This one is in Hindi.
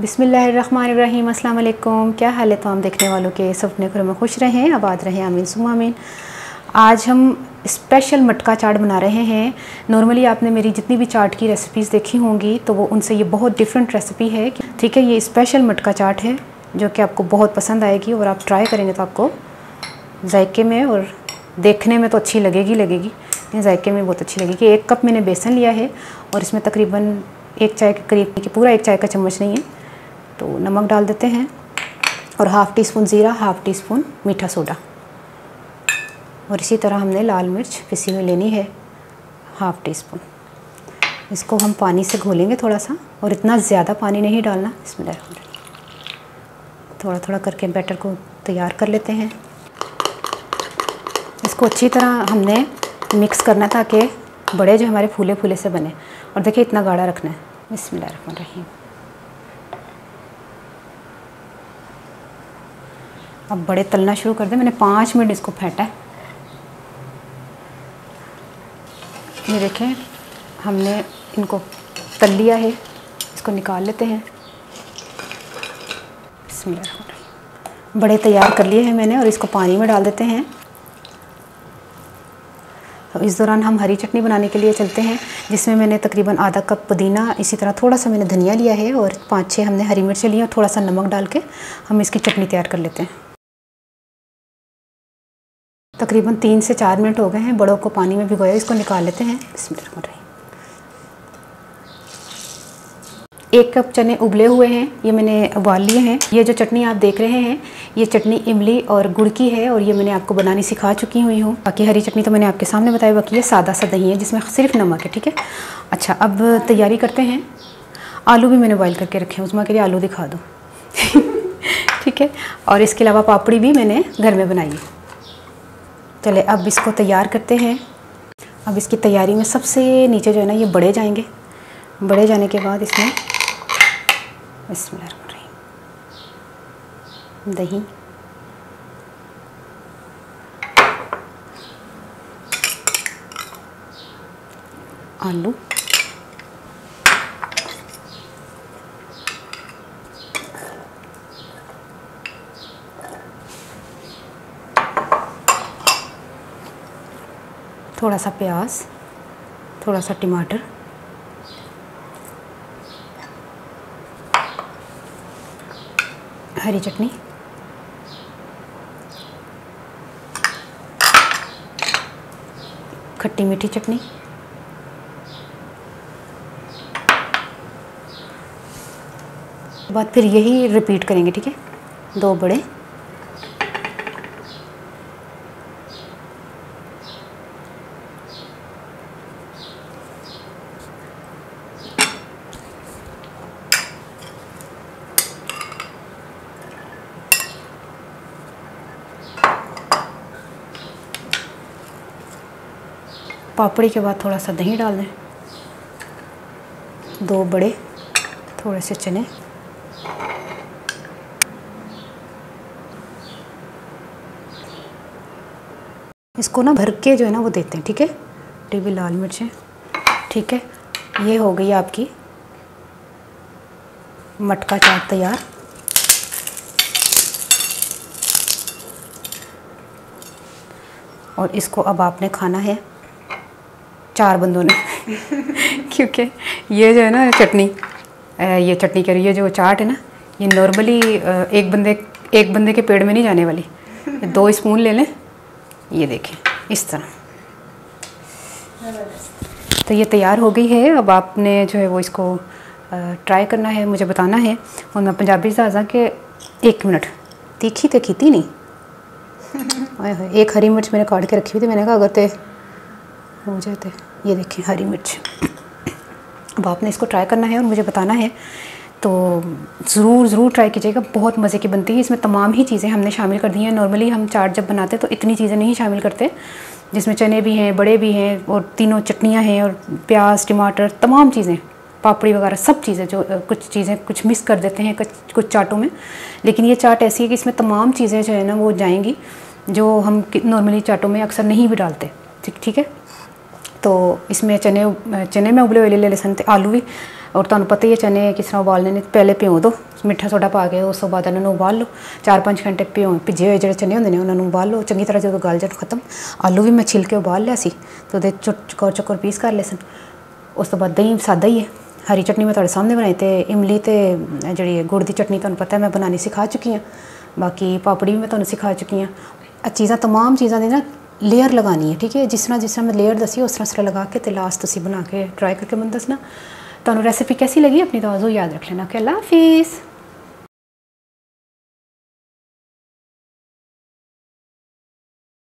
बिस्मिल्लाहिर्रहमानिर्रहीम। अस्सलाम वालेकुम। क्या हाल है तमाम देखने वालों के, सब अपने घरों में खुश रहें, आबाद रहें, आमीन सुम्मा आमीन। आज हम स्पेशल मटका चाट बना रहे हैं। नॉर्मली आपने मेरी जितनी भी चाट की रेसिपीज़ देखी होंगी तो वो उनसे ये बहुत डिफरेंट रेसिपी है। ठीक है, ये स्पेशल मटका चाट है जो कि आपको बहुत पसंद आएगी और आप ट्राई करेंगे तो आपको जायके में और देखने में तो अच्छी लगेगी लेकिन जायके में बहुत अच्छी लगेगी। 1 कप मैंने बेसन लिया है और इसमें तकरीबन 1 चाय के करीब, पूरा 1 चाय का चम्मच नहीं है, तो नमक डाल देते हैं और हाफ़ टी स्पून ज़ीरा, हाफ़ टी स्पून मीठा सोडा। और इसी तरह हमने लाल मिर्च पिसी हुई लेनी है, हाफ़ टी स्पून। इसको हम पानी से घोलेंगे थोड़ा सा, और इतना ज़्यादा पानी नहीं डालना। बिस्मिल्लाह, थोड़ा थोड़ा करके बैटर को तैयार कर लेते हैं। इसको अच्छी तरह हमने मिक्स करना ताकि बड़े जो हमारे फूले फूले से बने। और देखिए इतना गाढ़ा रखना है। बिस्मिल्लाहिर्रहमानिर्रहीम। अब बड़े तलना शुरू कर दें। मैंने 5 मिनट इसको फेंटा है। ये देखें हमने इनको तल लिया है। इसको निकाल लेते हैं। बिस्मिल्लाह, बड़े तैयार कर लिए हैं मैंने और इसको पानी में डाल देते हैं। तो इस दौरान हम हरी चटनी बनाने के लिए चलते हैं, जिसमें मैंने तकरीबन आधा कप पुदीना, इसी तरह थोड़ा सा मैंने धनिया लिया है और 5-6 हमने हरी मिर्चें ली और थोड़ा सा नमक डाल के हम इसकी चटनी तैयार कर लेते हैं। तकरीबन 3 से 4 मिनट हो गए हैं। बड़ों को पानी में भिगोया, इसको निकाल लेते हैं। बिस्मिल्लाह। 1 कप चने उबले हुए हैं, ये मैंने उबाल लिए हैं। ये जो चटनी आप देख रहे हैं ये चटनी इमली और गुड़ की है और ये मैंने आपको बनानी सिखा चुकी हुई हूँ। बाकी हरी चटनी तो मैंने आपके सामने बताई, बाकी ये सादा सा दही है जिसमें सिर्फ नमक है। ठीक है, अच्छा अब तैयारी करते हैं। आलू भी मैंने बॉयल करके रखे हैं, उसमें के लिए आलू दिखा दो। ठीक है, और इसके अलावा पापड़ी भी मैंने घर में बनाई है। चले अब इसको तैयार करते हैं। अब इसकी तैयारी में सबसे नीचे जो है ना ये बड़े जाएंगे। बड़े जाने के बाद इसमें दही, आलू, थोड़ा सा प्याज, थोड़ा सा टमाटर, हरी चटनी, खट्टी मीठी चटनी, बाद फिर यही रिपीट करेंगे। ठीक है, 2 बड़े, पापड़ी के बाद थोड़ा सा दही डाल दें, 2 बड़े, थोड़े से चने, इसको ना भर के जो है ना वो देते हैं। ठीक है, टेबल लाल मिर्चें। ठीक है, ये हो गई आपकी मटका चाट तैयार। और इसको अब आपने खाना है 4 बंदों ने। क्योंकि ये जो है ना चटनी, ये चटनी कह रही है, जो चाट है ना ये नॉर्मली एक बंदे के पेट में नहीं जाने वाली। 2 स्पून ले लें, ये देखें इस तरह। तो ये तैयार हो गई है। अब आपने जो है वो इसको ट्राई करना है, मुझे बताना है। और मैं पंजाबी साजा के 1 मिनट तीखी तो खीती नहीं। 1 हरी मिर्च मैंने काट के रखी हुई थी, मैंने कहा अगर ते हो जाए तो ये देखें हरी मिर्च। अब आपने इसको ट्राई करना है और मुझे बताना है, तो ज़रूर ट्राई कीजिएगा। बहुत मज़े की बनती है। इसमें तमाम ही चीज़ें हमने शामिल कर दी हैं। नॉर्मली हम चाट जब बनाते हैं तो इतनी चीज़ें नहीं शामिल करते, जिसमें चने भी हैं, बड़े भी हैं और तीनों चटनियाँ हैं और प्याज, टमाटर, तमाम चीज़ें, पापड़ी वगैरह सब चीज़ें, जो कुछ चीज़ें कुछ मिस कर देते हैं कुछ चाटों में। लेकिन ये चाट ऐसी है कि इसमें तमाम चीज़ें जो है ना वो जाएंगी, जो हम नॉर्मली चाटों में अक्सर नहीं भी डालते। ठीक है, तो इसमें चने में उबले हुए ले सन ते आलू भी, और तुहानू पता ही है चने किस तरह उबालने ने। पहले भ्यों दो मिठा सोडा पा के, उस तो बाद इन्होंने उबाल लो 4-5 घंटे। भिजे हुए जो चने होंगे उन्होंने उबाल लो चंगी तरह, जो गल जाए खत्म। आलू भी मैं छिल के उबाल लिया सी, तो चकोर चकोर पीस कर ले सन। उस तो बाद दही सादा ही है। हरी चटनी मैं तुहाडे सामने बनाई, तो इमली तो जी गुड़ की चटनी तुहानू पता है मैं बनानी सिखा चुकी हाँ। बाकी पापड़ी भी मैं तुहानू सिखा चुकी हाँ। चीज़ां तमाम चीज़ों की ना लेयर लगानी है, ठीक है। जिस तरह मैं लेयर दसी उस तरह लगा के तो लास्ट तुसीं बना के ट्राई करके मैं दसना। तुहानू रेसिपी कैसी लगी अपनी दुआ याद रख लेना। ओके, अल्लाह हाफिज़।